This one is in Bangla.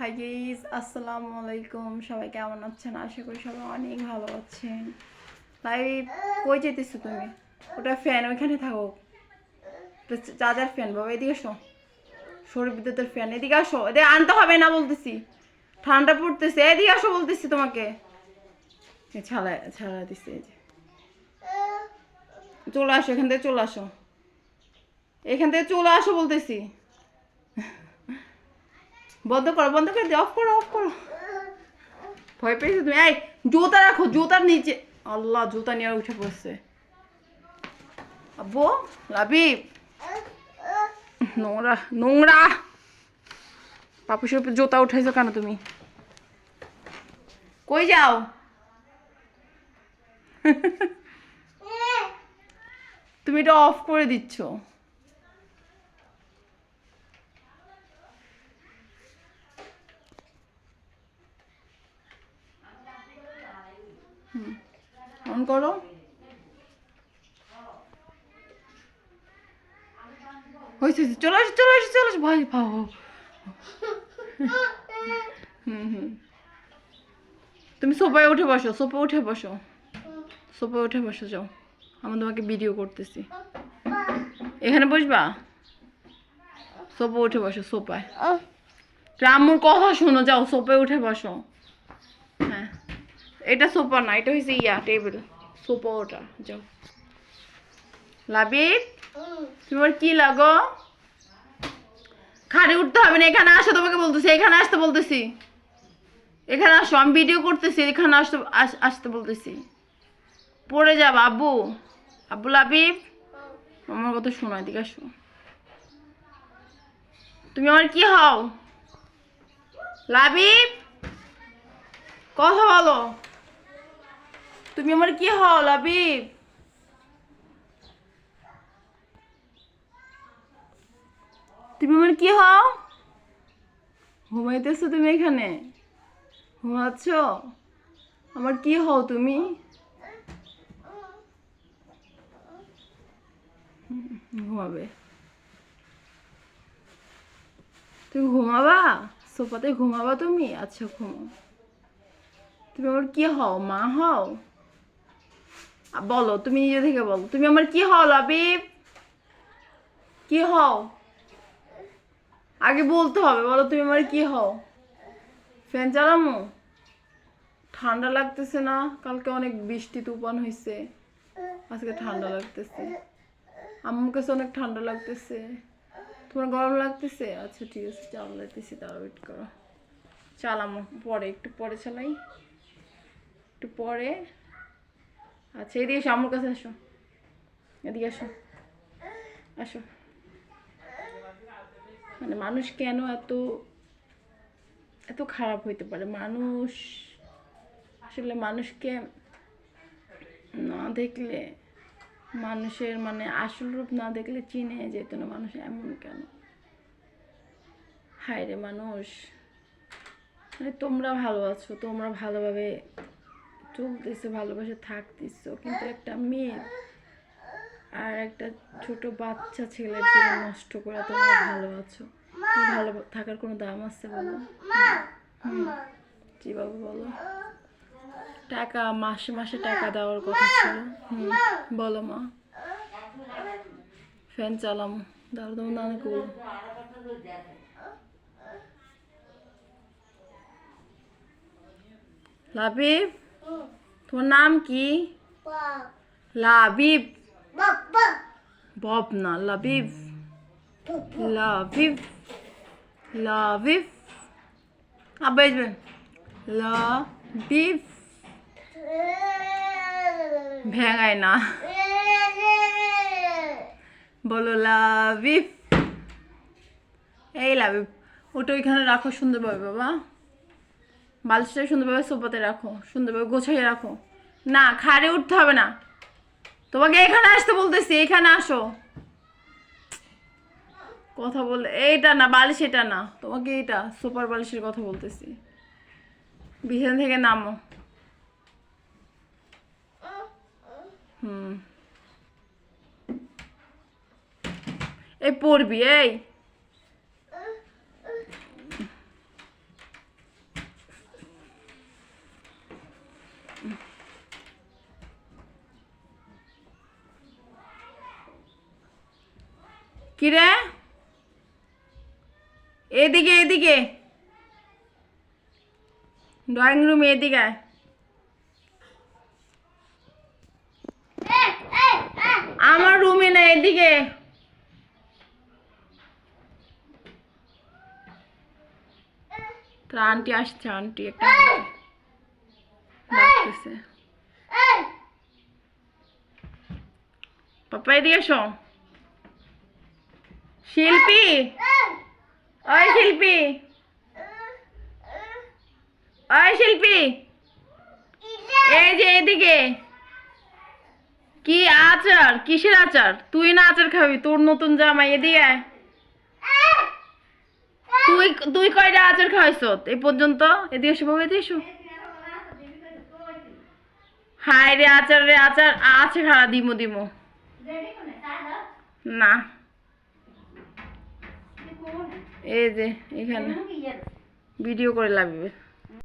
হাই গাইস, আসসালামু আলাইকুম। সবাই কেমন আছেন? আশা করি সবাই অনেক ভালো আছেন। লাইভ কই যেতেছো তুমি? ওটা ফ্যান ওইখানে থাকো। চার্জার ফ্যান বাবা, এদিকে আসো। সৌর বিদ্যুতের ফ্যান, এদিকে আসো। এদিকে আনতে হবে না বলতেছি, ঠান্ডা পড়তেছে। এদিকে আসো বলতেছি তোমাকে। ছাড়া ছাড়া দিচ্ছে। এই যে চলে আসো, এখান থেকে চলে আসো, এখান থেকে চলে আসো বলতেছি। বন্ধ করো, বন্ধ করে দিও। অফ করো, অফ করো। ভয় পেয়েছো তুমি? এই জুতা রাখো, জুতার নিচে। আল্লাহ, জুতা নিয়ে উঠে পড়ছে। আব্বু, লাবিব, নোংরা নোংরা। পাপুসের উপর জুতা উঠাইছো কেন তুমি? কই যাও? তুমি এটা অফ করে দিচ্ছ। অন করো। হয়েছে, চলে আসো, চলে আসো, চলে আসো। ভয় পাও। তুমি সোফায় উঠে বসো, সোফায় উঠে বসো, সোফায় উঠে বসো। যাও, আমি তোমাকে ভিডিও করতেছি। এখানে বসবা? সোফা উঠে বসো, সোফায়। আম্মুর কথা শোনো, যাও সোফায় উঠে বসো। হ্যাঁ, এটা সোফা না, এটা হয়েছে টেবিল। সোফা ওটা। যাও। লাবিব, তোমার কি লাগো? খাড়ি উঠতে হবে না, এখানে আসো। তোমাকে বলতেছি এখানে আসতে বলতেছি। এখানে আসো, আমি ভিডিও করতেছি। এখানে আসতে আসতে বলতেছি। পড়ে যাবা আব্বু। আব্বু, লাবিব, আমার কথা শোনো, এদিকে আসো। তুমি আমার কি হও? লাবিব, কথা বলো। তুমি আমার কি হও লাবিব? তুমি আমার কি হও? ঘুমাইতেছো তুমি এখানে? ঘুমাচ্ছ? আমার কি হও তুমি? ঘুমাবে? তুমি ঘুমাবা? সোফাতে ঘুমাবা তুমি? আচ্ছা, ঘুমাও। তুমি আমার কি হও? মা হও? বলো, তুমি নিজে থেকে বলো, তুমি আমার কি হও লাবিব? কি হও? আগে বলতে হবে, বলো তুমি আমার কি হও? ফ্যান চালামু? ঠান্ডা লাগতেছে না? কালকে অনেক বৃষ্টি তুফান হয়েছে, আজকে ঠান্ডা লাগতেছে। আম্মুর কাছে অনেক ঠান্ডা লাগতেছে। তোমার গরম লাগতেছে? আচ্ছা ঠিক আছে, চালাইতেছি, তার ওয়েট করো। চালামো পরে, একটু পরে চালাই, একটু পরে। আচ্ছা, এদিকে এসো, আম্মুর কাছে আসো, এদিকে আসো, আসো। মানে মানুষ কেন এত এত খারাপ হইতে পারে? মানুষ আসলে মানুষকে না দেখলে, মানুষের মানে আসল রূপ না দেখলে চিনে যেত না মানুষ এমন কেন। হায় রে মানুষ, মানে তোমরা ভালো আছো, তোমরা ভালোভাবে চলতেছো, ভালোবাসে থাকতেছো, কিন্তু একটা মেয়ে আর একটা ছোট বাচ্চা ছেলের জীবন নষ্ট করে তোমরা ভালো আছো। ভালো থাকার কোনো দাম আছে বলো? জি বাবু, বলো। টাকা মাসে মাসে টাকা দেওয়ার কথা ছিল। বলো মা। ফ্যান চালাম, দাও তোমার নানাকে বলো। লাবিব, তোমার নাম কি? লাবিব। বব না, লাবিব। লাবিব, লাবিব। আব্বা আসবেন। লাবিব, ভেঙায় না, বলো লাবিব। এই লাবিব, ওটা ওইখানে রাখো সুন্দরভাবে বাবা। বালিশটা সুন্দরভাবে সোফাতে রাখো, সুন্দরভাবে গোছাইয়ে রাখো। না, খাড়ে উঠতে হবে না, তোমাকে এখানে আসতে বলতেছি। এখানে আসো। কথা বলে এইটা না, বালিশ এটা না, তোমাকে এইটা সুপার বালিশের কথা বলতেছি। বিছানা থেকে নামো। এই পড়বি? এই কিরে এদিকে এদিকে ড্রয়িং রুমে এদিকে আয়। আমার রুমে না এদিকে। তোর আন্টি আসছে, আন্টি একটা ডাকতেছে। পাপা এদিকে এসো। শিল্পী, ওই শিল্পী, ওই শিল্পী, এই যে এদিকে। কি আচার? কিসের আচার? তুই না আচার খাবি? তোর নতুন জামাই, এদিকে আয়। তুই তুই কয়টা আচার খাওয়াইছ এই পর্যন্ত? এদিকে এসো বাবা, এদিকে এসো। হায় রে আচার, রে আচার আছে খাওয়া, দিমো দিমো না। এই যে এখানে ভিডিও করে লাগবে।